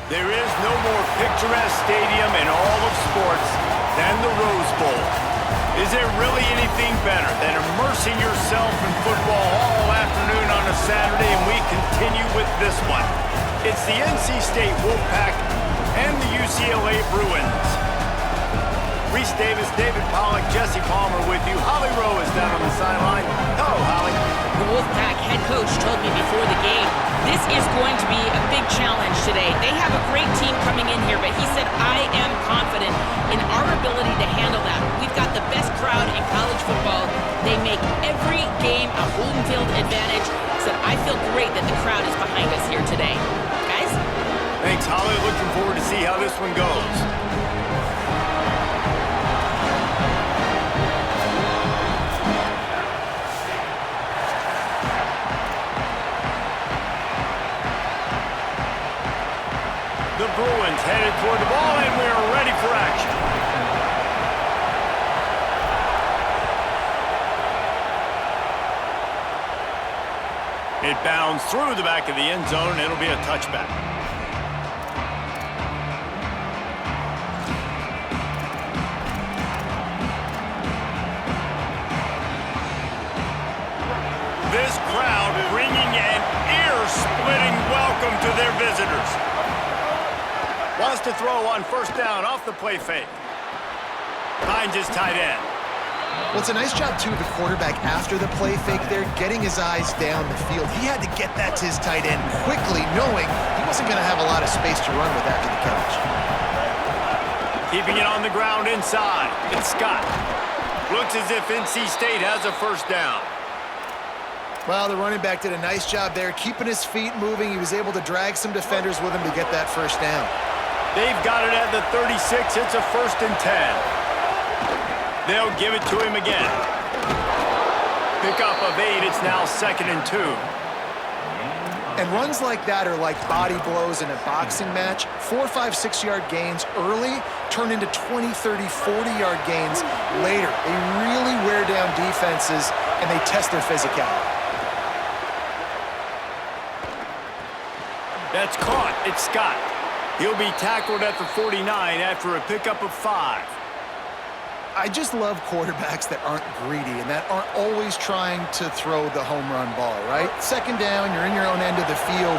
There is no more picturesque stadium in all of sports than the Rose Bowl. Is there really anything better than immersing yourself in football all afternoon on a Saturday? And we continue with this one. It's the NC State Wolfpack and the UCLA Bruins. Reese Davis, David Pollack, Jesse Palmer with you. Holly Rowe is down on the sideline. Hello, Holly. The Wolfpack head coach told me before the game, this is going to be a big challenge today. They have a great team coming in here, but he said, I am confident in our ability to handle that. We've got the best crowd in college football. They make every game a home field advantage. He said, I feel great that the crowd is behind us here today. Guys? Thanks, Holly. Looking forward to see how this one goes. The Bruins headed toward the ball, and we're ready for action. It bounds through the back of the end zone, and it'll be a touchback. This crowd bringing an ear-splitting welcome to their visitors. Wants to throw on first down off the play fake. Finds his tight end. Well, it's a nice job, too, of the quarterback after the play fake there, getting his eyes down the field. He had to get that to his tight end quickly, knowing he wasn't going to have a lot of space to run with after the catch. Keeping it on the ground inside. It's Scott. Looks as if NC State has a first down. Well, the running back did a nice job there, keeping his feet moving. He was able to drag some defenders with him to get that first down. They've got it at the 36. It's a 1st and 10. They'll give it to him again. Pickup of 8. It's now 2nd and 2. And runs like that are like body blows in a boxing match. 4, 5, 6-yard gains early turn into 20, 30, 40-yard gains later. They really wear down defenses, and they test their physicality. That's caught. It's Scott. He'll be tackled at the 49 after a pickup of 5. I just love quarterbacks that aren't greedy and that aren't always trying to throw the home run ball, right? 2nd down, you're in your own end of the field.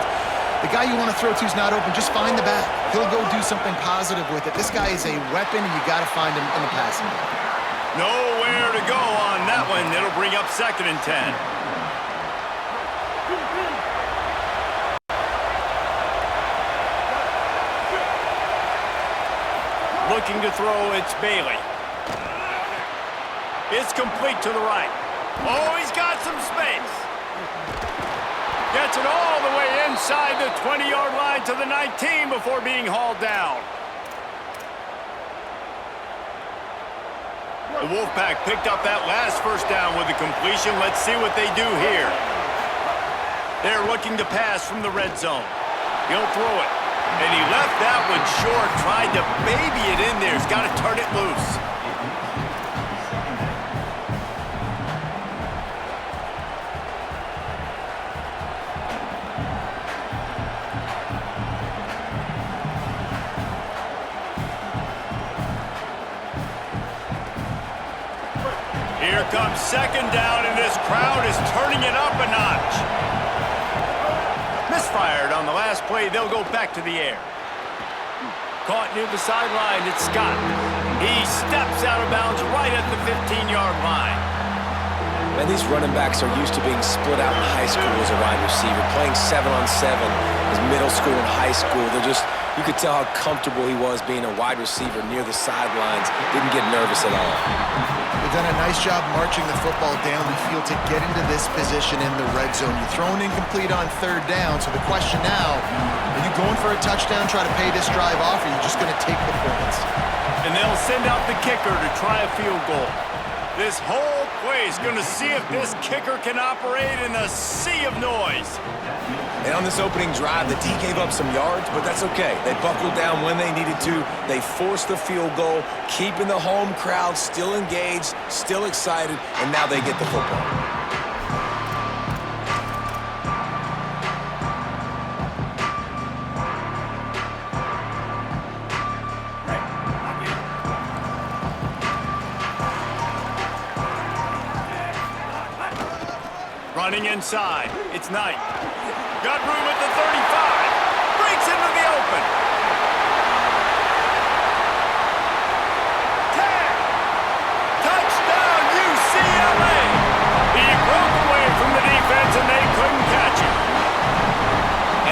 The guy you want to throw to is not open. Just find the back. He'll go do something positive with it. This guy is a weapon, and you got to find him in the passing game. Nowhere to go on that one. It'll bring up 2nd and 10. Looking to throw, it's Bailey. It's complete to the right. Oh, he's got some space. Gets it all the way inside the 20-yard line to the 19 before being hauled down. The Wolfpack picked up that last first down with a completion. Let's see what they do here. They're looking to pass from the red zone. He'll throw it. And he left that one short, tried to baby it in there. He's got to turn it loose. Here comes 2nd down, and this crowd is turning it up a notch. Misfired on the last play. They'll go back to the air. Caught near the sideline. It's Scott. He steps out of bounds right at the 15-yard line. And these running backs are used to being split out in high school as a wide receiver, playing 7-on-7 as middle school and high school. You could tell how comfortable he was being a wide receiver near the sidelines. Didn't get nervous at all. They've done a nice job marching the football down the field to get into this position in the red zone. You're throwing incomplete on 3rd down, so the question now, are you going for a touchdown, try to pay this drive off, or are you just going to take the points? And they'll send out the kicker to try a field goal. This whole play is going to see if this kicker can operate in a sea of noise. And on this opening drive, the D gave up some yards, but that's okay. They buckled down when they needed to. They forced the field goal, keeping the home crowd still engaged, still excited, and now they get the football. Running inside. It's Knight. Got room at the 35. Breaks into the open. 10. Touchdown, UCLA. He broke away from the defense, and they couldn't catch him.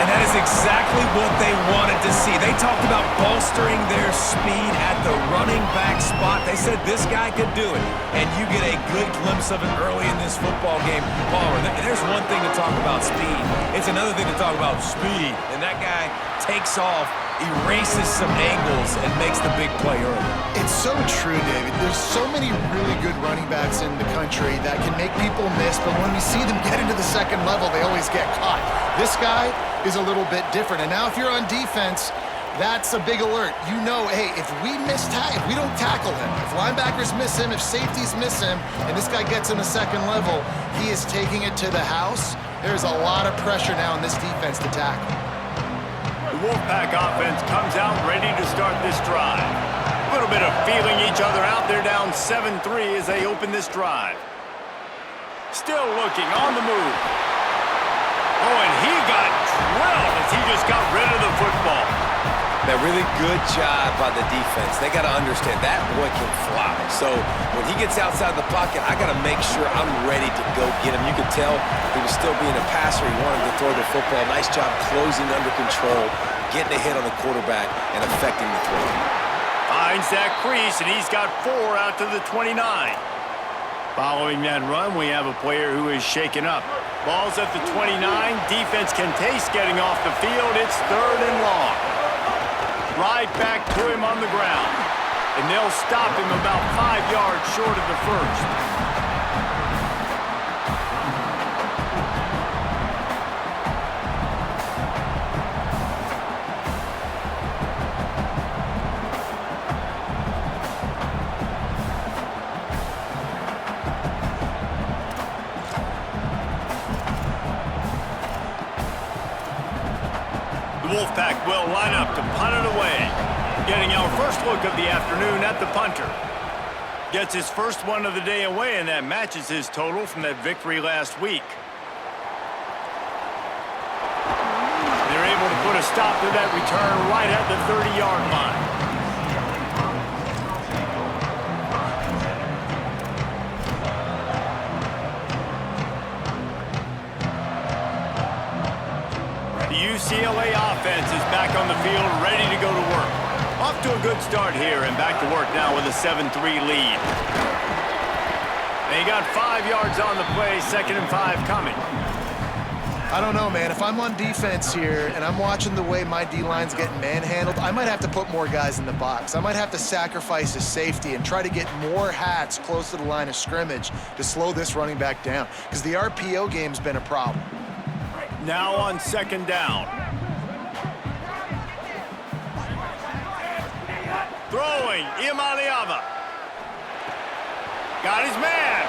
And that is exactly what they wanted to see. They talked about bolstering their speed at the running back spot. They said this guy could do it. And you get a good glimpse of it early in this football game. Palmer, there's one thing to talk about speed. It's another thing to talk about speed. And that guy takes off, erases some angles, and makes the big play early. It's so true, David. There's so many really good running backs in the country that can make people miss, but when we see them get into the second level, they always get caught. This guy is a little bit different. And now if you're on defense, that's a big alert. You know, hey, if we don't tackle him, if linebackers miss him, if safeties miss him, and this guy gets in the second level, he is taking it to the house. There's a lot of pressure now in this defense to tackle. The Wolfpack offense comes out ready to start this drive. A little bit of feeling each other out. They're down 7-3 as they open this drive. Still looking on the move. Oh, and he got drilled as he just got rid of the football. That really good job by the defense. They got to understand that boy can fly. So when he gets outside the pocket, I got to make sure I'm ready to go get him. You could tell he was still being a passer. He wanted to throw the football. Nice job closing under control, getting a hit on the quarterback, and affecting the throw. Finds that crease, and he's got 4 out to the 29. Following that run, we have a player who is shaken up. Ball's at the 29. Defense can taste getting off the field. It's 3rd and long. Right back to him on the ground. And they'll stop him about 5 yards short of the first. The Wolfpack will line up to punt it away. Getting our first look of the afternoon at the punter. Gets his first one of the day away, and that matches his total from that victory last week. They're able to put a stop to that return right at the 30-yard line. UCLA offense is back on the field, ready to go to work. Off to a good start here, and back to work now with a 7-3 lead. They got 5 yards on the play, 2nd and 5 coming. I don't know, man. If I'm on defense here and I'm watching the way my D-line's getting manhandled, I might have to put more guys in the box. I might have to sacrifice a safety and try to get more hats close to the line of scrimmage to slow this running back down, because the RPO game's been a problem. Now on 2nd down. Throwing, Iamaleava. Got his man.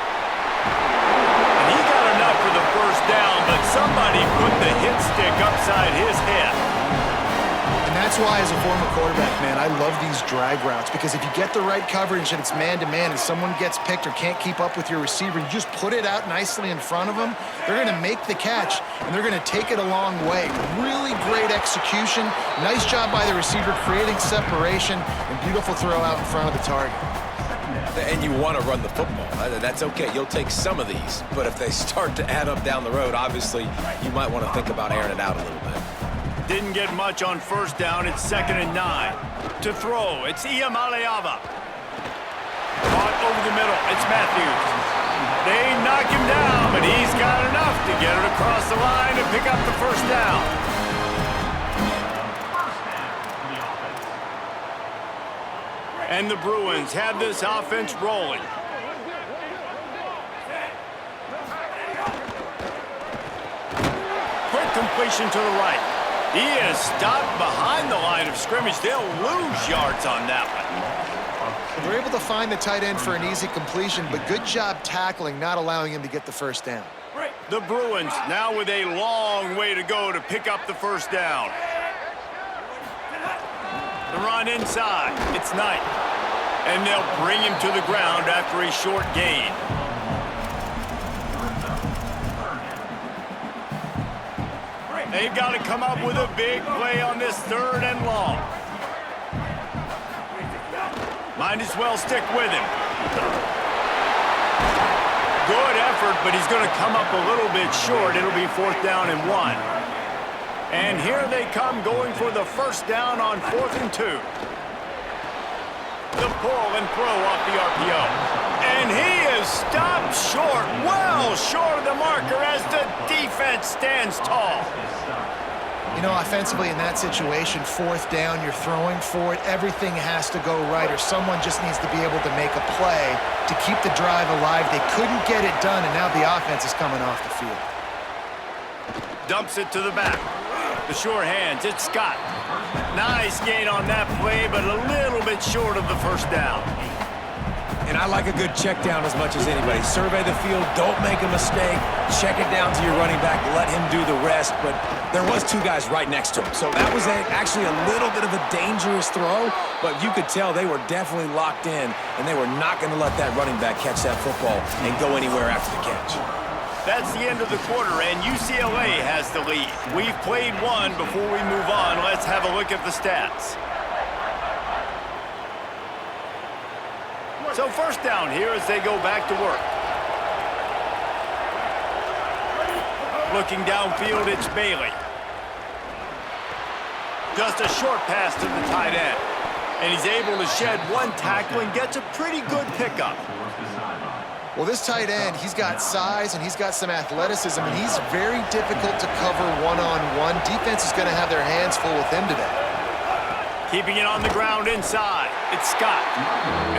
And he got enough for the first down, but somebody put the hit stick upside his head. And that's why, as a former quarterback, man, I love these drag routes, because if you get the right coverage and it's man-to-man and someone gets picked or can't keep up with your receiver, you just put it out nicely in front of them, they're going to make the catch, and they're going to take it a long way. Really great execution. Nice job by the receiver creating separation, and beautiful throw out in front of the target. And you want to run the football. That's okay. You'll take some of these. But if they start to add up down the road, obviously, you might want to think about airing it out a little bit. Didn't get much on 1st down. It's 2nd and 9. To throw, it's Iamaleava. Caught over the middle. It's Matthews. They knock him down, but he's got enough to get it across the line and pick up the 1st down. And the Bruins have this offense rolling. Quick completion to the right. He is stopped behind the line of scrimmage. They'll lose yards on that one. They're able to find the tight end for an easy completion, but good job tackling, not allowing him to get the 1st down. The Bruins now with a long way to go to pick up the 1st down. The run inside. It's Knight. And they'll bring him to the ground after a short gain. They've got to come up with a big play on this 3rd and long. Might as well stick with him. Good effort, but he's going to come up a little bit short. It'll be 4th down and 1. And here they come going for the 1st down on 4th and 2. The pull and throw off the RPO. And he is stopped short, well short of the marker as the defense stands tall. You know, offensively in that situation, 4th down, you're throwing for it. Everything has to go right, or someone just needs to be able to make a play to keep the drive alive. They couldn't get it done, and now the offense is coming off the field. Dumps it to the back. The sure hands, it's Scott. Nice gain on that play, but a little bit short of the 1st down. And I like a good check down as much as anybody. Survey the field, don't make a mistake. Check it down to your running back, let him do the rest. But there was 2 guys right next to him. So that was actually a little bit of a dangerous throw, but you could tell they were definitely locked in, and they were not going to let that running back catch that football and go anywhere after the catch. That's the end of the quarter, and UCLA has the lead. We've played one. Before we move on, let's have a look at the stats. So 1st down here as they go back to work. Looking downfield, it's Bailey. Just a short pass to the tight end. And he's able to shed 1 tackle and gets a pretty good pickup. Well, this tight end, he's got size and he's got some athleticism, and he's very difficult to cover one-on-one. Defense is going to have their hands full with him today. Keeping it on the ground inside, it's Scott.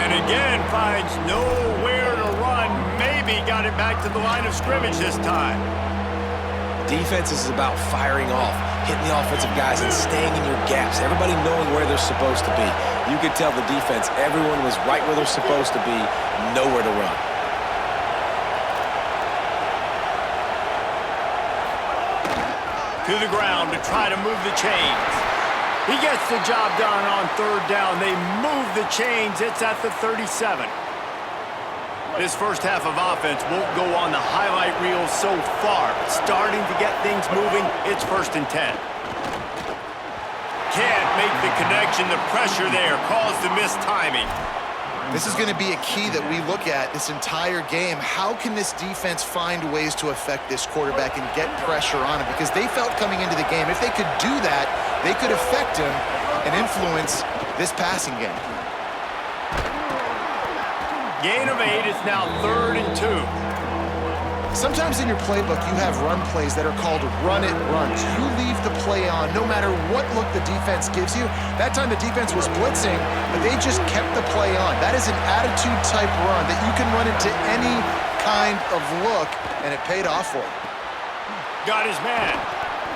And again, finds nowhere to run. Maybe got it back to the line of scrimmage this time. Defense is about firing off, hitting the offensive guys and staying in your gaps. Everybody knowing where they're supposed to be. You could tell the defense, everyone was right where they're supposed to be, nowhere to run. To the ground to try to move the chains. He gets the job done on 3rd down. They move the chains. It's at the 37. This first half of offense won't go on the highlight reel so far. Starting to get things moving. It's 1st and 10. Can't make the connection. The pressure there caused the missed timing. This is going to be a key that we look at this entire game. How can this defense find ways to affect this quarterback and get pressure on him? Because they felt coming into the game, if they could do that, they could affect him and influence this passing game. Gain of 8. It's now 3rd and 2. Sometimes in your playbook, you have run plays that are called run-it runs. You leave the play on no matter what look the defense gives you. That time the defense was blitzing, but they just kept the play on. That is an attitude-type run that you can run into any kind of look, and it paid off for him. Got his man.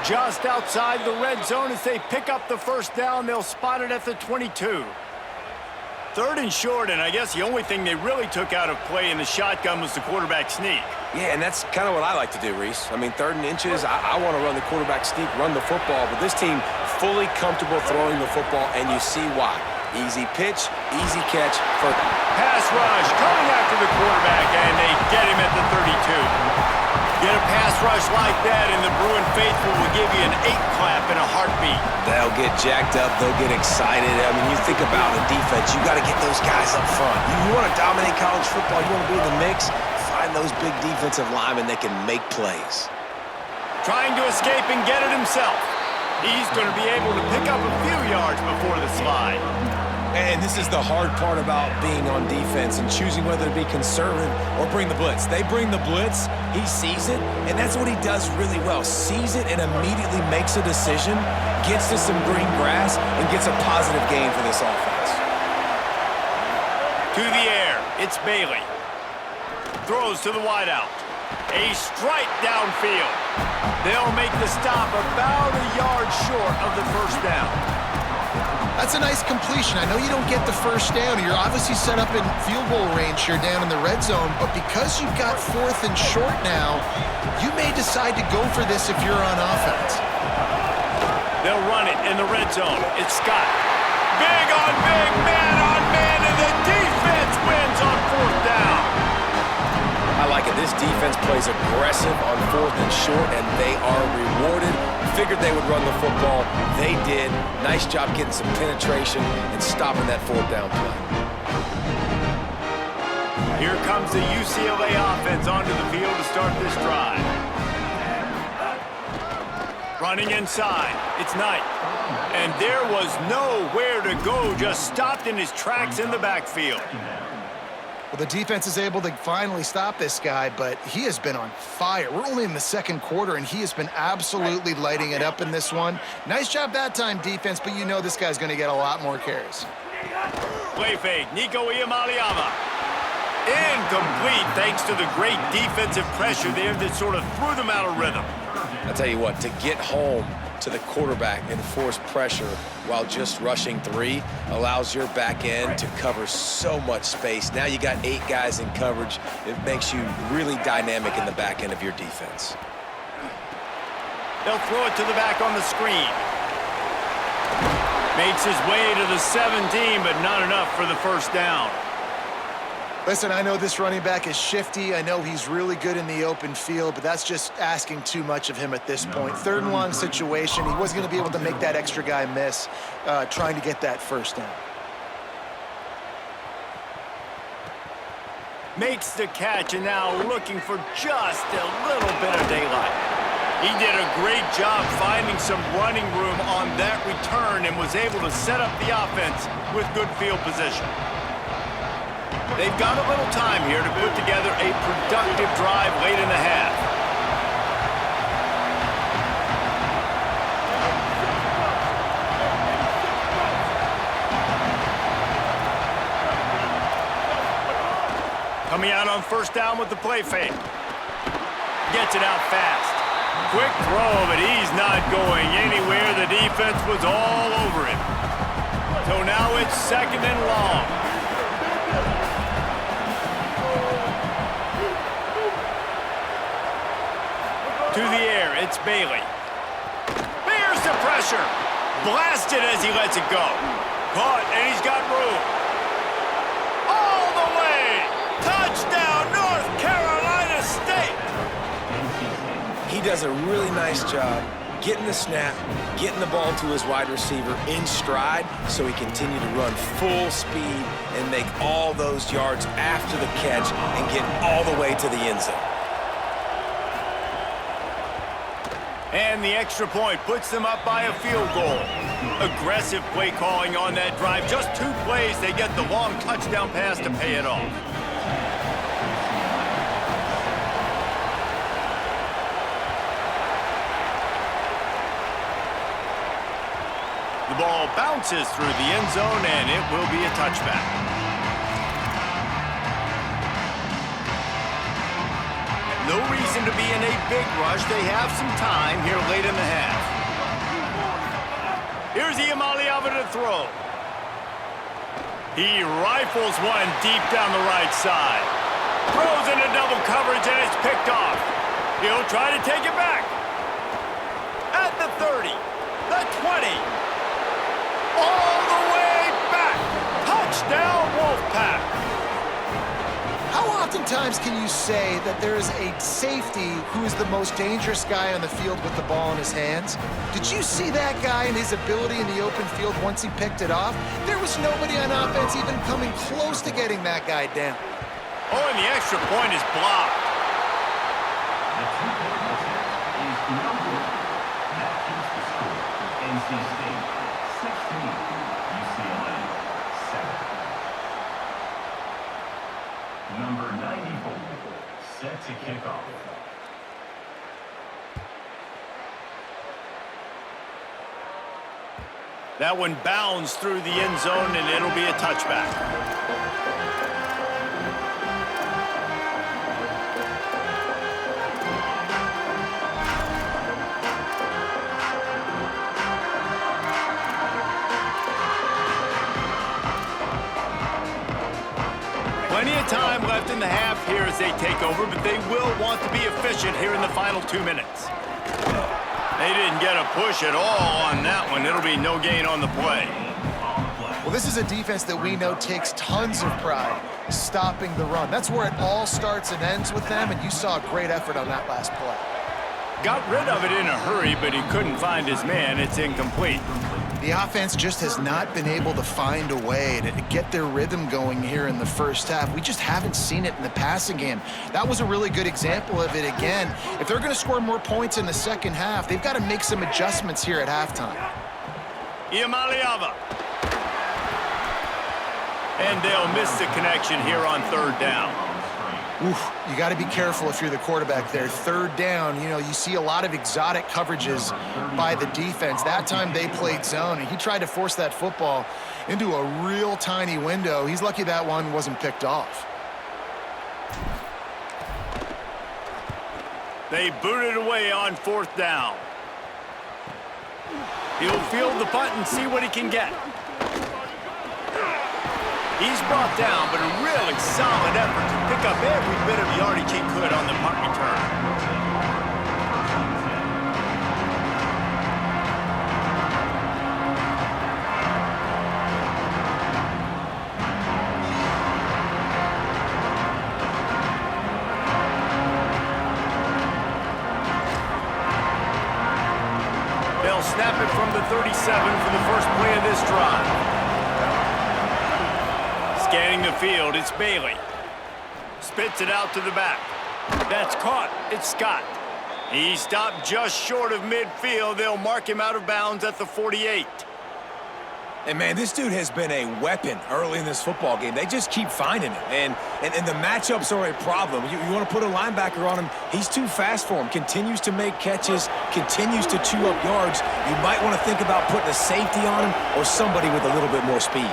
Just outside the red zone as they pick up the 1st down. They'll spot it at the 22. 3rd and short, and I guess the only thing they really took out of play in the shotgun was the quarterback sneak. Yeah, and that's kind of what I like to do, Reese. I mean, 3rd and inches, I want to run the quarterback sneak, run the football, but this team fully comfortable throwing the football, and you see why. Easy pitch, easy catch. Pass rush coming after the quarterback, and they get him at the 32. Get a pass rush like that, and the Bruin faithful will give you an 8-clap in a heartbeat. They'll get jacked up. They'll get excited. I mean, you think about a defense. You got to get those guys up front. You want to dominate college football. You want to be in the mix. Find those big defensive linemen that can make plays. Trying to escape and get it himself. He's going to be able to pick up a few yards before the slide. And this is the hard part about being on defense and choosing whether to be conservative or bring the blitz. They bring the blitz, he sees it, and that's what he does really well. Sees it and immediately makes a decision, gets to some green grass, and gets a positive gain for this offense. To the air, it's Bailey. Throws to the wideout. A strike downfield. They'll make the stop about a yard short of the 1st down. That's a nice completion. I know you don't get the 1st down. You're obviously set up in field goal range here down in the red zone, but because you've got 4th and short now, you may decide to go for this if you're on offense. They'll run it in the red zone. It's Scott. Big on big, man on man, and the defense wins on 4th down. I like it. This defense plays is aggressive on 4th and short, and they are rewarded. Figured they would run the football. They did. Nice job getting some penetration and stopping that 4th down play. Here comes the UCLA offense onto the field to start this drive. Running inside, it's Knight. And there was nowhere to go, just stopped in his tracks in the backfield. Well, the defense is able to finally stop this guy, but he has been on fire. We're only in the second quarter, and he has been absolutely lighting it up in this one. Nice job that time, defense, but you know this guy's going to get a lot more carries. Play fake, Nico Iamaleava. Incomplete, thanks to the great defensive pressure there that sort of threw them out of rhythm. I'll tell you what, to get home to the quarterback and force pressure while just rushing 3 allows your back end to cover so much space. Now you got 8 guys in coverage. It makes you really dynamic in the back end of your defense. They'll throw it to the back on the screen. Makes his way to the 17, but not enough for the first down. Listen, I know this running back is shifty. I know he's really good in the open field, but that's just asking too much of him at this point. 3rd and long situation. He wasn't going to be able to make that extra guy miss trying to get that first down. Makes the catch and now looking for just a little bit of daylight. He did a great job finding some running room on that return and was able to set up the offense with good field position. They've got a little time here to put together a productive drive late in the half. Coming out on first down with the play fake. Gets it out fast. Quick throw, but he's not going anywhere. The defense was all over him. So now it's 2nd and long. To the air, it's Bailey. Bears the pressure. Blasted as he lets it go. Caught, and he's got room. All the way. Touchdown, North Carolina State. He does a really nice job getting the snap, getting the ball to his wide receiver in stride so he continue to run full speed and make all those yards after the catch and get all the way to the end zone. And the extra point puts them up by a field goal. Aggressive play calling on that drive. Just 2 plays, they get the long touchdown pass to pay it off. The ball bounces through the end zone, and it will be a touchback. No reason to be in a big rush. They have some time here late in the half. Here's Iamaleava to throw. He rifles one deep down the right side. Throws into double coverage, and it's picked off. He'll try to take it back. At the 30, the 20. All the way back. Touchdown, Wolfpack. How oftentimes can you say that there is a safety who is the most dangerous guy on the field with the ball in his hands? Did you see that guy and his ability in the open field once he picked it off? There was nobody on offense even coming close to getting that guy down. Oh, and the extra point is blocked. NC State 16, UCLA 7. Number 94, set to kick off. That one bounds through the end zone, and it'll be a touchback. Plenty of time left in the half here as they take over, but they will want to be efficient here in the final 2 minutes. They didn't get a push at all on that one. It'll be no gain on the play. Well, This is a defense that we know takes tons of pride stopping the run. That's where it all starts and ends with them, and you saw a great effort on that last play. Got rid of it in a hurry, but he couldn't find his man. It's incomplete. The offense just has not been able to find a way to get their rhythm going here in the first half. We just haven't seen it in the passing game. That was a really good example of it again. If they're going to score more points in the second half, they've got to make some adjustments here at halftime. Iamaleava. And they'll miss the connection here on third down. Oof, you got to be careful if you're the quarterback there. Third down, you know, you see a lot of exotic coverages by the defense. That time they played zone, and he tried to force that football into a real tiny window. He's lucky that one wasn't picked off. They boot it away on fourth down. He'll field the punt and see what he can get. He's brought down, but a really solid effort to pick up every bit of yardage he could on the punt return. They'll snap it from the 37 for the first play of this drive. Scanning the field, it's Bailey. Spits it out to the back. That's caught. It's Scott. He stopped just short of midfield. They'll mark him out of bounds at the 48. And, man, this dude has been a weapon early in this football game. They just keep finding him. And the matchups are a problem. You want to put a linebacker on him, he's too fast for him. Continues to make catches, continues to chew up yards. You might want to think about putting a safety on him or somebody with a little bit more speed.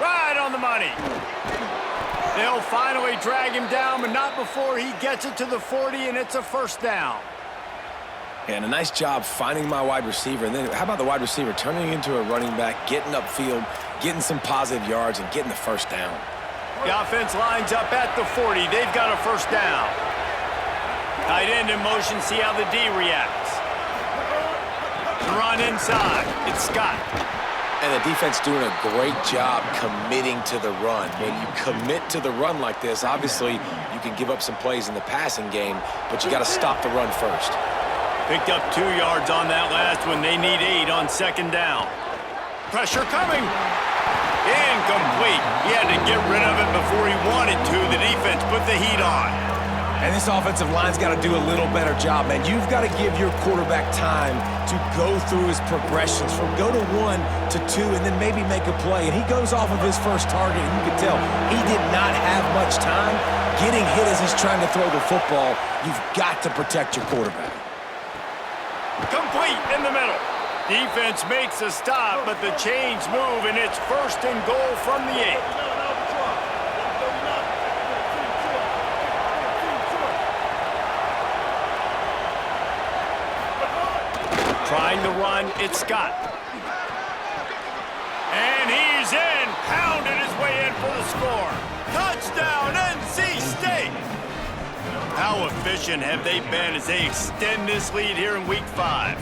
Right on the money. They'll finally drag him down, but not before he gets it to the 40, and it's a first down. And a nice job finding my wide receiver. And then how about the wide receiver turning into a running back, getting upfield, getting some positive yards, and getting the first down. The offense lines up at the 40. They've got a first down. Tight end in motion, see how the D reacts. The run inside. It's Scott. And the defense doing a great job committing to the run. When you commit to the run like this, obviously you can give up some plays in the passing game, but you got to stop the run first. Picked up 2 yards on that last one. They need 8 on second down. Pressure coming. Incomplete. He had to get rid of it before he wanted to. The defense put the heat on. And this offensive line's got to do a little better job, man. You've got to give your quarterback time to go through his progressions from go to 1 to 2 and then maybe make a play. And he goes off of his first target, and you can tell he did not have much time getting hit as he's trying to throw the football. You've got to protect your quarterback. Complete in the middle. Defense makes a stop, but the chains move, and it's first and goal from the 8. Trying the run, it's Scott. And he's in, pounded his way in for the score. Touchdown, NC State! How efficient have they been as they extend this lead here in Week 5?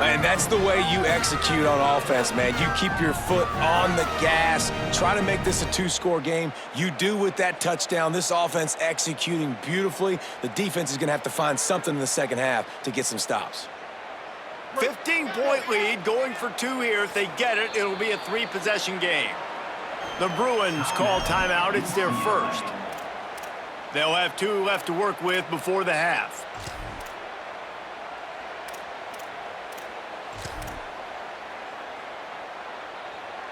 And that's the way you execute on offense, man. You keep your foot on the gas. Try to make this a 2-score game. You do with that touchdown. This offense executing beautifully. The defense is going to have to find something in the second half to get some stops. 15-point lead, going for 2 here. If they get it, it'll be a 3-possession game. The Bruins call timeout. It's their first. They'll have 2 left to work with before the half.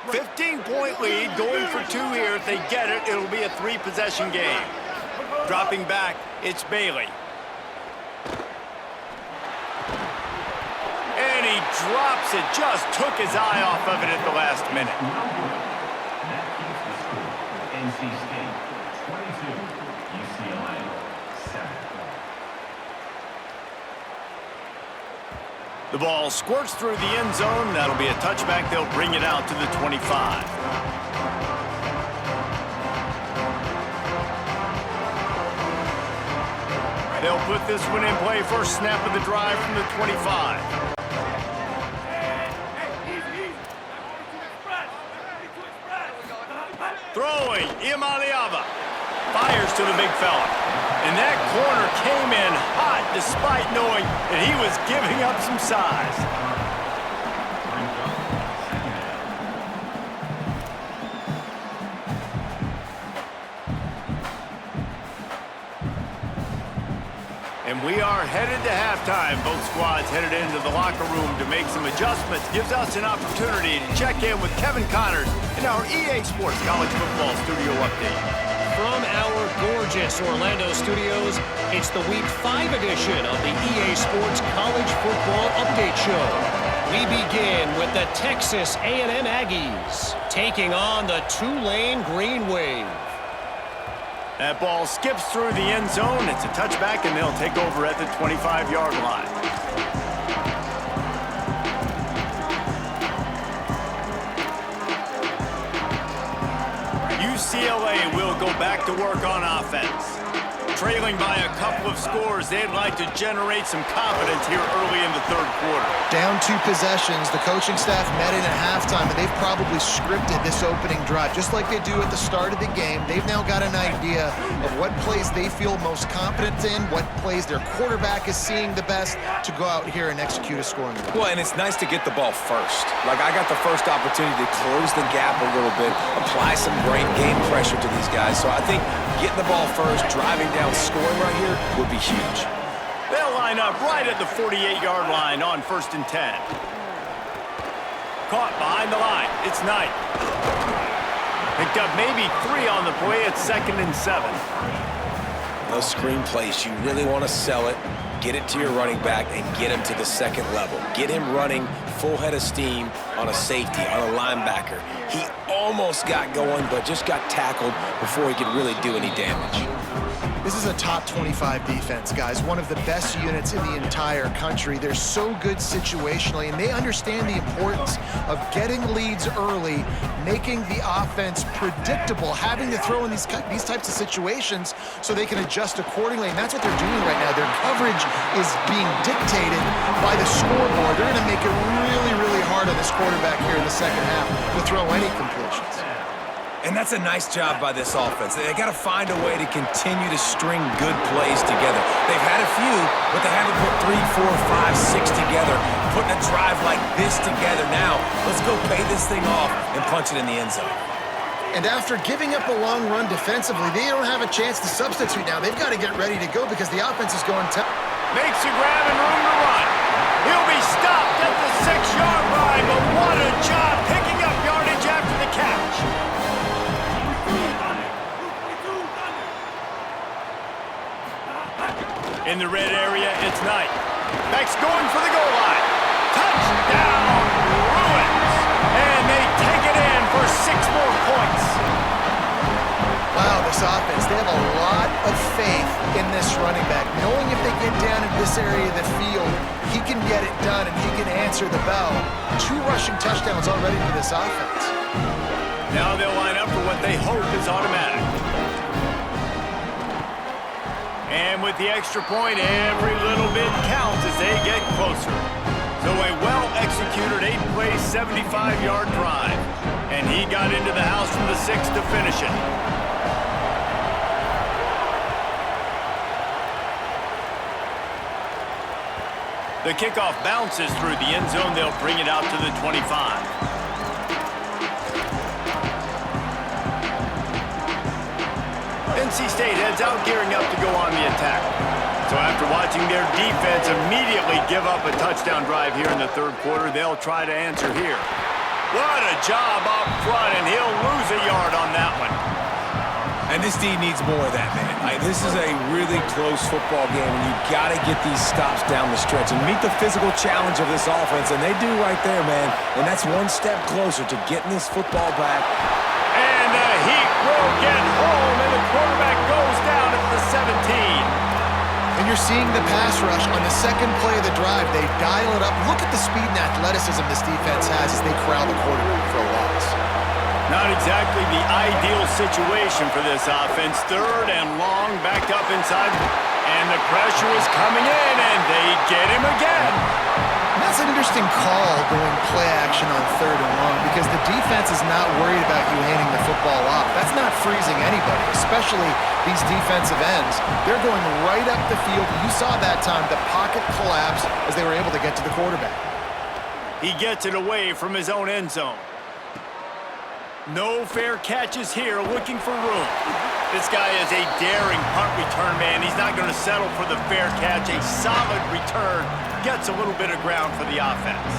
A 15-point lead, going for 2 here. If they get it, it'll be a 3-possession game. Dropping back, it's Bailey. And he drops it, just took his eye off of it at the last minute. That keeps the score. NC State 22, UCLA 7. The ball squirts through the end zone. That'll be a touchback. They'll bring it out to the 25. They'll put this one in play. First snap of the drive from the 25. Throwing, Imaliava. Fires to the big fella. And that corner came in hot despite knowing that he was giving up some size. And we are headed to halftime. Both squads headed into the locker room to make some adjustments. Gives us an opportunity to check in with Kevin Connors in our EA Sports College Football Studio Update. From our gorgeous Orlando studios, it's the Week 5 edition of the EA Sports College Football Update Show. We begin with the Texas A&M Aggies taking on the Tulane Green Wave. That ball skips through the end zone. It's a touchback, and they'll take over at the 25-yard line. UCLA will go back to work on offense. Trailing by a couple of scores, they'd like to generate some confidence here early in the third quarter. Down 2 possessions, the coaching staff met in at halftime, and they've probably scripted this opening drive. Just like they do at the start of the game, they've now got an idea of what plays they feel most confident in, what plays their quarterback is seeing the best to go out here and execute a scoring drive. Well, and it's nice to get the ball first. Like, I got the first opportunity to close the gap a little bit, apply some game pressure to these guys. So I think getting the ball first, driving down, scoring right here would be huge. They'll line up right at the 48-yard line on 1st and 10. Caught behind the line. It's Knight. Picked up maybe 3 on the play at 2nd and 7. Those screen plays, you really want to sell it, get it to your running back, and get him to the second level. Get him running full head of steam on a safety, on a linebacker. He almost got going, but just got tackled before he could really do any damage. This is a top 25 defense, guys. One of the best units in the entire country. They're so good situationally, and they understand the importance of getting leads early, making the offense predictable, having to throw in these types of situations so they can adjust accordingly, and that's what they're doing right now. Their coverage is being dictated by the scoreboard. They're going to make it really, really hard on this quarterback here in the second half to throw any completions. And that's a nice job by this offense. They got to find a way to continue to string good plays together. They've had a few, but they haven't put 3, 4, 5, 6 together. Putting a drive like this together now, let's go pay this thing off and punch it in the end zone. And after giving up a long run defensively, they don't have a chance to substitute now. They've got to get ready to go because the offense is going to... Makes a grab and room to run. He'll be stopped at the 6-yard line, but what a job picking up yardage after the catch. In the red area, it's Knight. Beck's going for the goal line. Touchdown, Bruins! And they take it in for 6 more points. Wow, this offense, they have a lot of faith in this running back. Knowing if they get down in this area of the field, he can get it done and he can answer the bell. 2 rushing touchdowns already for this offense. Now they'll line up for what they hope is automatic. And with the extra point, every little bit counts as they get closer. So a well-executed 8-play, 75-yard drive. And he got into the house from the 6 to finish it. The kickoff bounces through the end zone. They'll bring it out to the 25. NC State heads out, gearing up to go on the attack. So after watching their defense immediately give up a touchdown drive here in the third quarter, they'll try to answer here. What a job up front, and he'll lose a yard on that one. And this D needs more of that, man. This is a really close football game, and you got to get these stops down the stretch and meet the physical challenge of this offense, and they do right there, man. And that's one step closer to getting this football back. And the Heat will get home, and the quarterback goes down at the 17. And you're seeing the pass rush on the second play of the drive. They dial it up. Look at the speed and athleticism this defense has as they corral the quarterback for a loss. Not exactly the ideal situation for this offense. 3rd and long, backed up inside. And the pressure is coming in, and they get him again. And that's an interesting call going play action on 3rd and long because the defense is not worried about you handing the football off. That's That's not freezing anybody, especially these defensive ends. They're going right up the field. You saw that time the pocket collapse as they were able to get to the quarterback. He gets it away from his own end zone. No fair catches here, looking for room. This guy is a daring punt return man. He's not going to settle for the fair catch. A solid return gets a little bit of ground for the offense.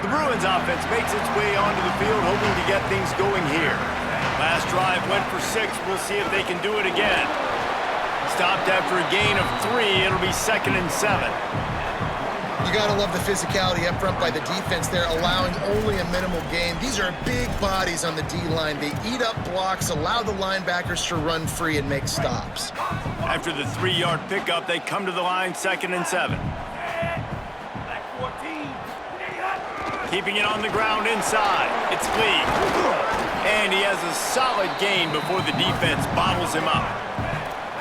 The Bruins offense makes its way onto the field, hoping to get things going here. Last drive went for 6. We'll see if they can do it again. Stopped after a gain of 3. It'll be 2nd and 7. You got to love the physicality up front by the defense. They're allowing only a minimal gain. These are big bodies on the D-line. They eat up blocks, allow the linebackers to run free and make stops. After the 3-yard pickup, they come to the line, 2nd and 7. Keeping it on the ground inside. It's Lee. And he has a solid gain before the defense bottles him up.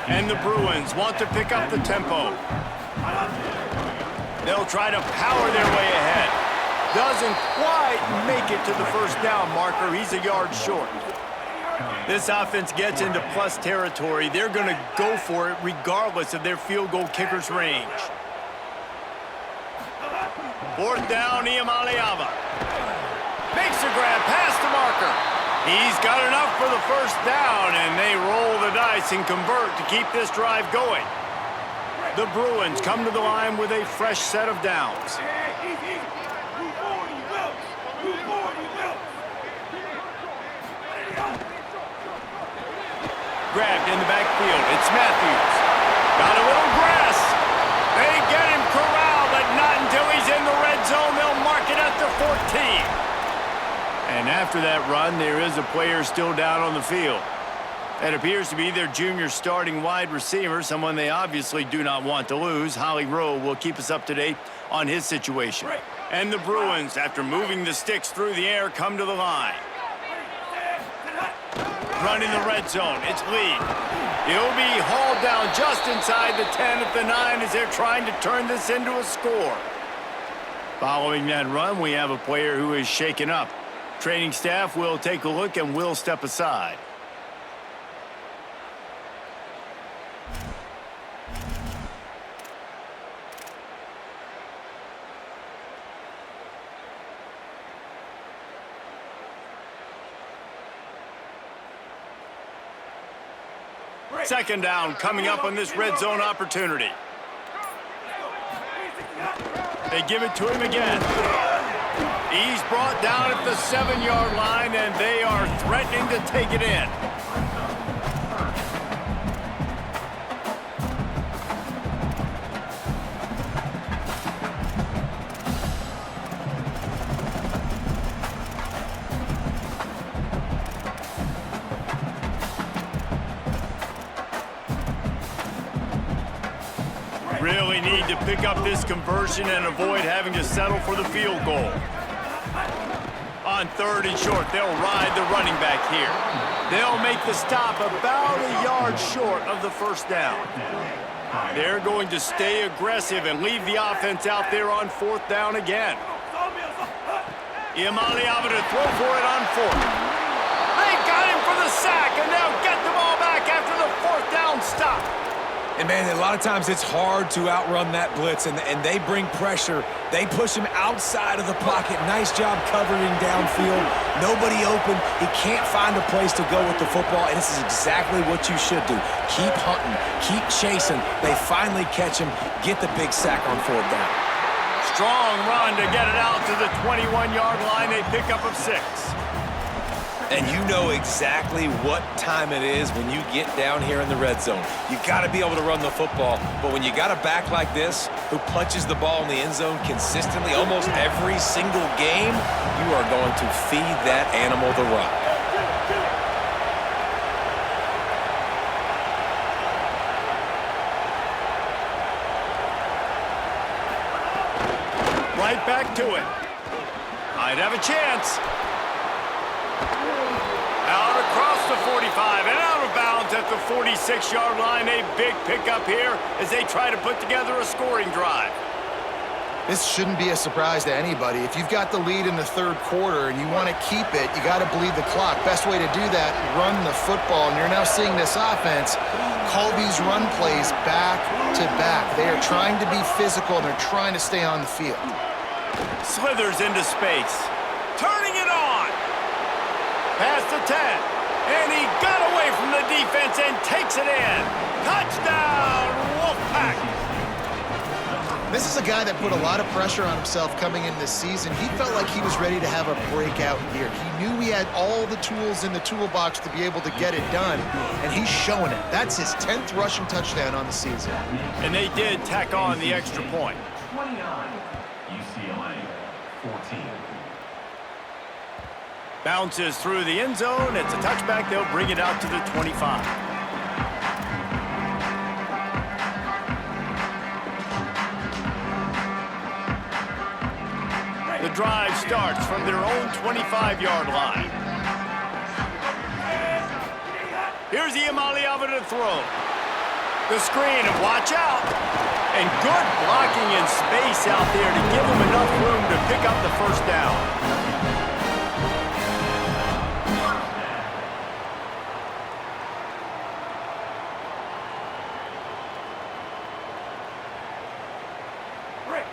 And the Bruins want to pick up the tempo. They'll try to power their way ahead. Doesn't quite make it to the first down marker. He's a yard short. This offense gets into plus territory. They're going to go for it regardless of their field goal kicker's range. 4th down, Iamaleava. Makes a grab past the marker. He's got enough for the first down, and they roll the dice and convert to keep this drive going. The Bruins come to the line with a fresh set of downs. Grabbed in the backfield. It's Matthews. Got a little grass. They get him corralled, but not until he's in the red zone. They'll mark it at the 14. And after that run, there is a player still down on the field. That appears to be their junior starting wide receiver, someone they obviously do not want to lose. Holly Rowe will keep us up to date on his situation. And the Bruins, after moving the sticks through the air, come to the line. Running the red zone, it's Lee. He'll be hauled down just inside the 10 at the 9 as they're trying to turn this into a score. Following that run, we have a player who is shaken up. Training staff will take a look and will step aside. Second down coming up on this red zone opportunity. They give it to him again. He's brought down at the 7-yard line, and they are threatening to take it in. Really need to pick up this conversion and avoid having to settle for the field goal. On 3rd and short, they'll ride the running back here. They'll make the stop about a yard short of the first down. They're going to stay aggressive and leave the offense out there on 4th down again. Iamaleava to throw for it on 4th. They got him for the sack, and they'll get the ball back after the 4th down stop. And, man, a lot of times it's hard to outrun that blitz, and they bring pressure. They push him outside of the pocket. Nice job covering downfield. Nobody open. He can't find a place to go with the football, and this is exactly what you should do. Keep hunting. Keep chasing. They finally catch him. Get the big sack on 4th down. Strong run to get it out to the 21-yard line. They pick up of 6. And you know exactly what time it is when you get down here in the red zone. You got to be able to run the football. But when you got a back like this who punches the ball in the end zone consistently almost every single game, you are going to feed that animal the rock. Right back to it. Might have a chance. Out across the 45 and out of bounds at the 46-yard line. A big pickup here as they try to put together a scoring drive. This shouldn't be a surprise to anybody. If you've got the lead in the third quarter and you want to keep it, you got to bleed the clock. Best way to do that, run the football. And you're now seeing this offense call these run plays back to back. They are trying to be physical, and they're trying to stay on the field. Slithers into space. Turning it on. Past the 10. And he got away from the defense and takes it in. Touchdown, Wolfpack. This is a guy that put a lot of pressure on himself coming into this season. He felt like he was ready to have a breakout year. He knew he had all the tools in the toolbox to be able to get it done, and he's showing it. That's his 10th rushing touchdown on the season. And they did tack on the extra point. 29, UCLA 14. Bounces through the end zone. It's a touchback. They'll bring it out to the 25. The drive starts from their own 25-yard line. Here's Iamaleava to throw. The screen, and watch out. And good blocking in space out there to give him enough room to pick up the first down.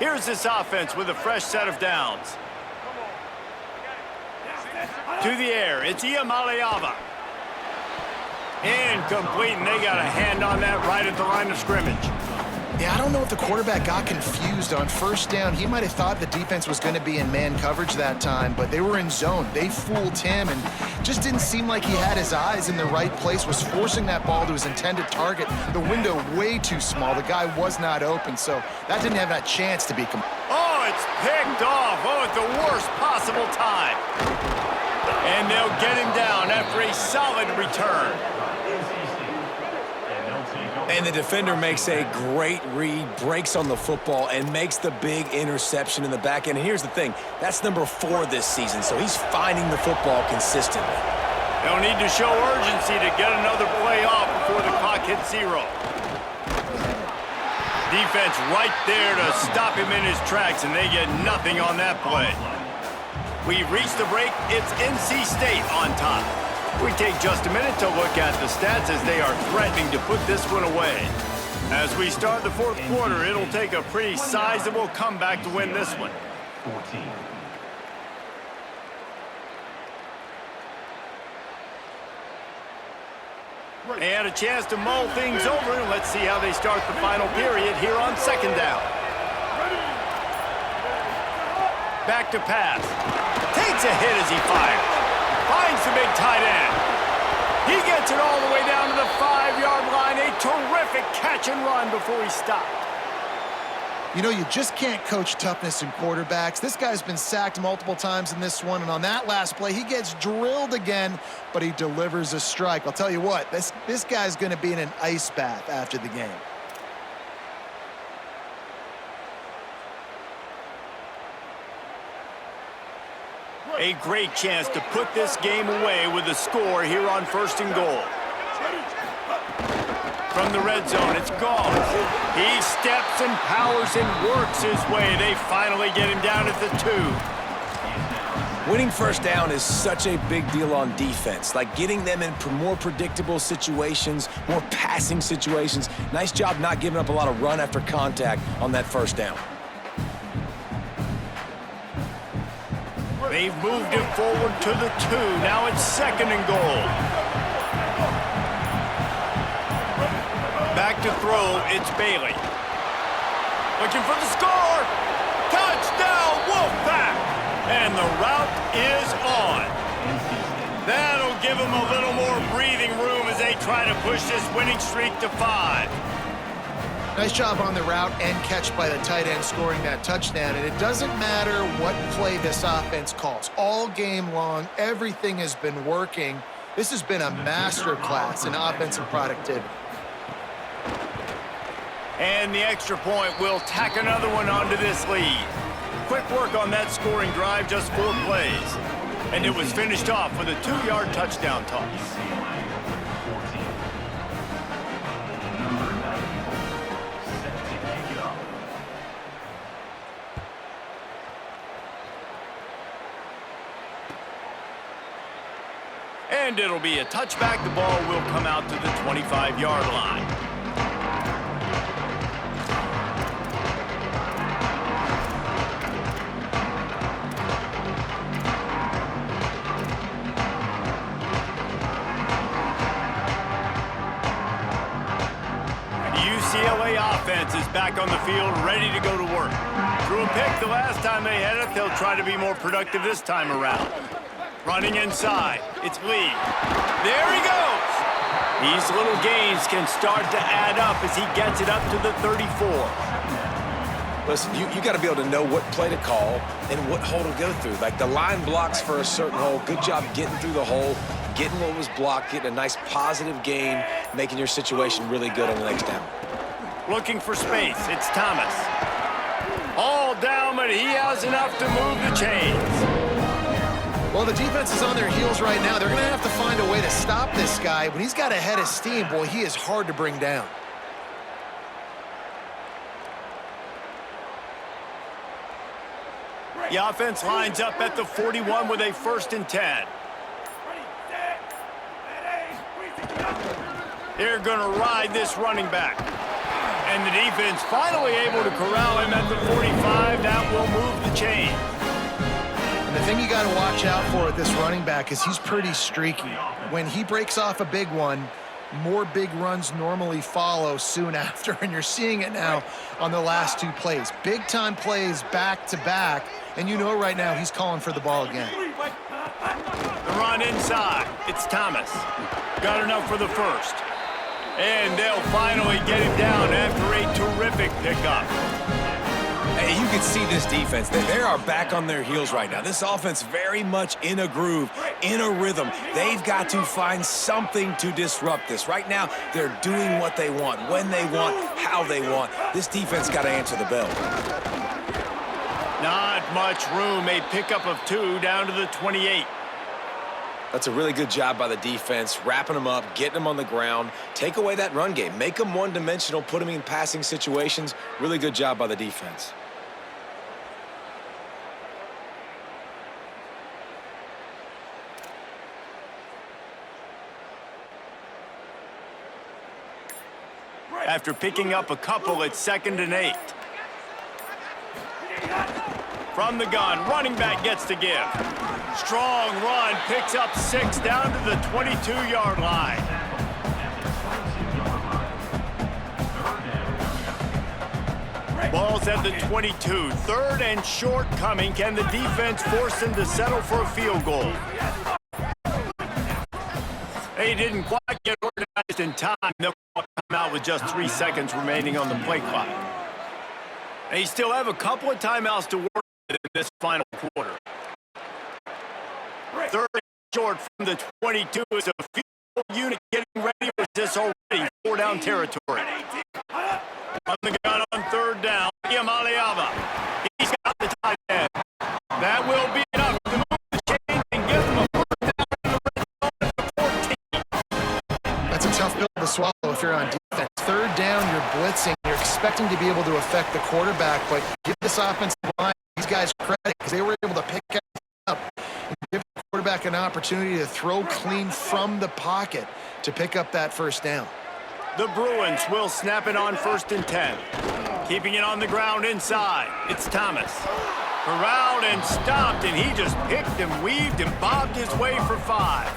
Here's this offense with a fresh set of downs. To the air, it's Iamaleava. Incomplete, and they got a hand on that right at the line of scrimmage. Yeah, I don't know if the quarterback got confused on first down. He might have thought the defense was going to be in man coverage that time, but they were in zone. They fooled him, and just didn't seem like he had his eyes in the right place, was forcing that ball to his intended target. The window way too small. The guy was not open, so that didn't have that chance to be Oh, it's picked off. Oh, at the worst possible time. And they'll get him down after a solid return. And the defender makes a great read, breaks on the football, and makes the big interception in the back end. And here's the thing, that's number 4 this season, so he's finding the football consistently. They'll need to show urgency to get another play off before the clock hits 0. Defense right there to stop him in his tracks, and they get nothing on that play. We've reached the break. It's NC State on top. We take just a minute to look at the stats as they are threatening to put this one away. As we start the fourth quarter, it'll take a pretty sizable comeback to win this one. 14. And a chance to mull things over. Let's see how they start the final period here on second down. Back to pass. Takes a hit as he fires. Finds the big tight end. He gets it all the way down to the 5-yard line. A terrific catch and run before he stopped. You know, you just can't coach toughness in quarterbacks. This guy's been sacked multiple times in this one, and on that last play, he gets drilled again, but he delivers a strike. I'll tell you what, this guy's going to be in an ice bath after the game. A great chance to put this game away with a score here on 1st and goal. From the red zone, it's gone. He steps and powers and works his way. They finally get him down at the 2. Winning first down is such a big deal on defense, like getting them in more predictable situations, more passing situations. Nice job not giving up a lot of run after contact on that first down. They've moved it forward to the 2. Now it's 2nd and goal. Back to throw, it's Bailey. Looking for the score. Touchdown, Wolfpack! And the route is on. That'll give them a little more breathing room as they try to push this winning streak to 5. Nice job on the route and catch by the tight end scoring that touchdown. And it doesn't matter what play this offense calls. All game long, everything has been working. This has been a masterclass in offensive productivity. And the extra point will tack another one onto this lead. Quick work on that scoring drive, just 4 plays. And it was finished off with a 2-yard touchdown toss. And it'll be a touchback. The ball will come out to the 25-yard line. UCLA offense is back on the field, ready to go to work. Threw a pick the last time they had it. They'll try to be more productive this time around. Running inside, it's Lee. There he goes. These little gains can start to add up as he gets it up to the 34. Listen, you got to be able to know what play to call and what hole to go through. Like the line blocks for a certain hole. Good job getting through the hole, getting what was blocked, getting a nice positive gain, making your situation really good on the next down. Looking for space, it's Thomas. All down, but he has enough to move the chains. Well, the defense is on their heels right now. They're going to have to find a way to stop this guy. When he's got a head of steam, boy, he is hard to bring down. The offense lines up at the 41 with a 1st and 10. They're going to ride this running back. And the defense finally able to corral him at the 45. That will move the chain. And the thing you got to watch out for with this running back is he's pretty streaky. When he breaks off a big one, more big runs normally follow soon after, and you're seeing it now on the last 2 plays. Big-time plays back-to-back, and you know right now he's calling for the ball again. The run inside. It's Thomas. Got enough for the 1st. And they'll finally get him down after a terrific pickup. Hey, you can see this defense. They are back on their heels right now. This offense very much in a groove, in a rhythm. They've got to find something to disrupt this. Right now, they're doing what they want, when they want, how they want. This defense got to answer the bell. Not much room. A pickup of 2 down to the 28. That's a really good job by the defense, wrapping them up, getting them on the ground. Take away that run game. Make them one-dimensional, put them in passing situations. Really good job by the defense. After picking up a couple, it's 2nd and 8. From the gun, running back gets to give. Strong run, picks up 6 down to the 22-yard line. Ball's at the 22. 3rd and short coming. Can the defense force them to settle for a field goal? They didn't quite get organized in time. They'll come out with just 3 seconds remaining on the play clock. They still have a couple of timeouts to work with in this final quarter. 3rd and short from the 22 is a field unit getting ready for this already 4-down territory. On the gun on 3rd down, Yamaliava. He's got the tight end. That will be enough to move the chains and give them a 1st down in the 14. That's a tough pill to swallow if you're on defense. 3rd down, you're blitzing. You're expecting to be able to affect the quarterback, but give this offensive line, these guys credit, because they were able to pick it up and give the quarterback an opportunity to throw clean from the pocket to pick up that 1st down. The Bruins will snap it on 1st and 10. Keeping it on the ground inside. It's Thomas. Corralled and stopped, and he just picked and weaved and bobbed his way for 5.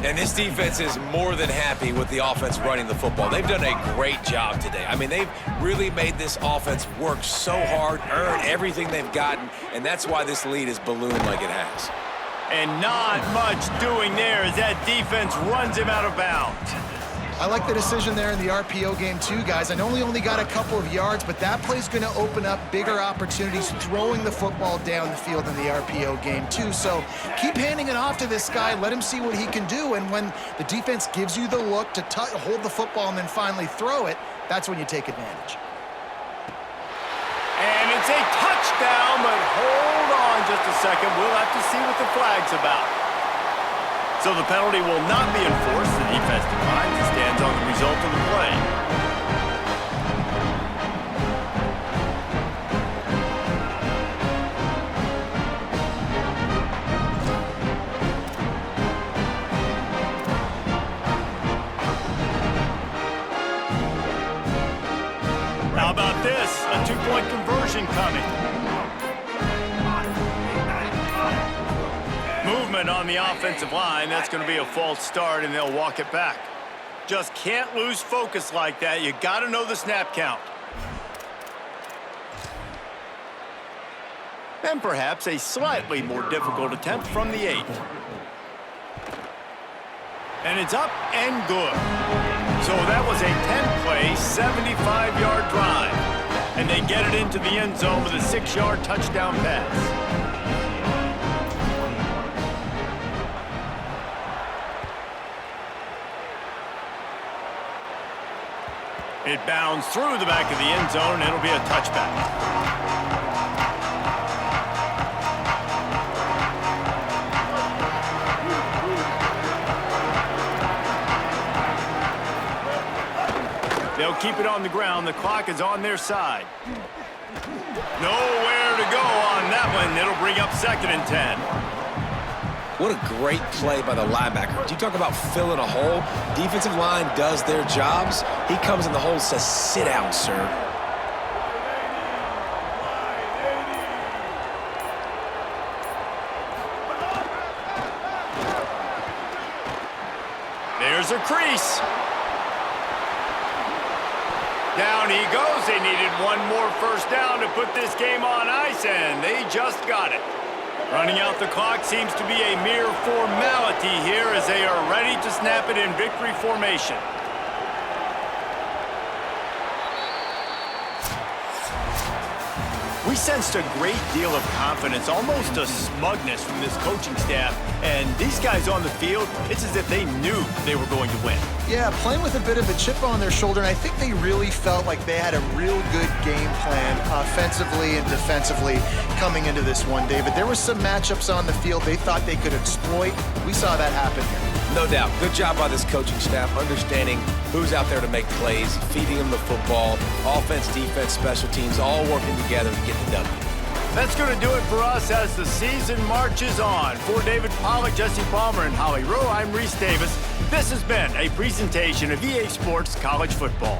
And this defense is more than happy with the offense running the football. They've done a great job today. I mean, they've really made this offense work so hard, earn everything they've gotten, and that's why this lead is ballooned like it has. And not much doing there as that defense runs him out of bounds. I like the decision there in the RPO game too, guys. I know he only got a couple of yards, but that play's going to open up bigger opportunities throwing the football down the field in the RPO game too. So keep handing it off to this guy. Let him see what he can do. And when the defense gives you the look to hold the football and then finally throw it, that's when you take advantage. And it's a touchdown, but hold on just a second. We'll have to see what the flag's about. So the penalty will not be enforced. The defense declines and stands on the result of the play. conversion coming. Movement on the offensive line. That's going to be a false start, and they'll walk it back. Just can't lose focus like that. You got to know the snap count. And perhaps a slightly more difficult attempt from the 8. And it's up and good. So that was a 10-play, 75-yard drive. And they get it into the end zone with a 6-yard touchdown pass. It bounds through the back of the end zone, and it'll be a touchback. They'll keep it on the ground. The clock is on their side. Nowhere to go on that one. It'll bring up 2nd and 10. What a great play by the linebacker. You talk about filling a hole. Defensive line does their jobs. He comes in the hole and says, sit down, sir. There's a crease. Down he goes. They needed one more first down to put this game on ice, and they just got it. Running out the clock seems to be a mere formality here as they are ready to snap it in victory formation. We sensed a great deal of confidence, almost a smugness from this coaching staff. And these guys on the field, it's as if they knew they were going to win. Yeah, playing with a bit of a chip on their shoulder, and I think they really felt like they had a real good game plan offensively and defensively coming into this one, David. There were some matchups on the field they thought they could exploit. We saw that happen here. No doubt. Good job by this coaching staff, understanding who's out there to make plays, feeding them the football, offense, defense, special teams, all working together to get the W. That's going to do it for us as the season marches on. For David Pollack, Jesse Palmer, and Holly Rowe, I'm Reese Davis. This has been a presentation of EA Sports College Football.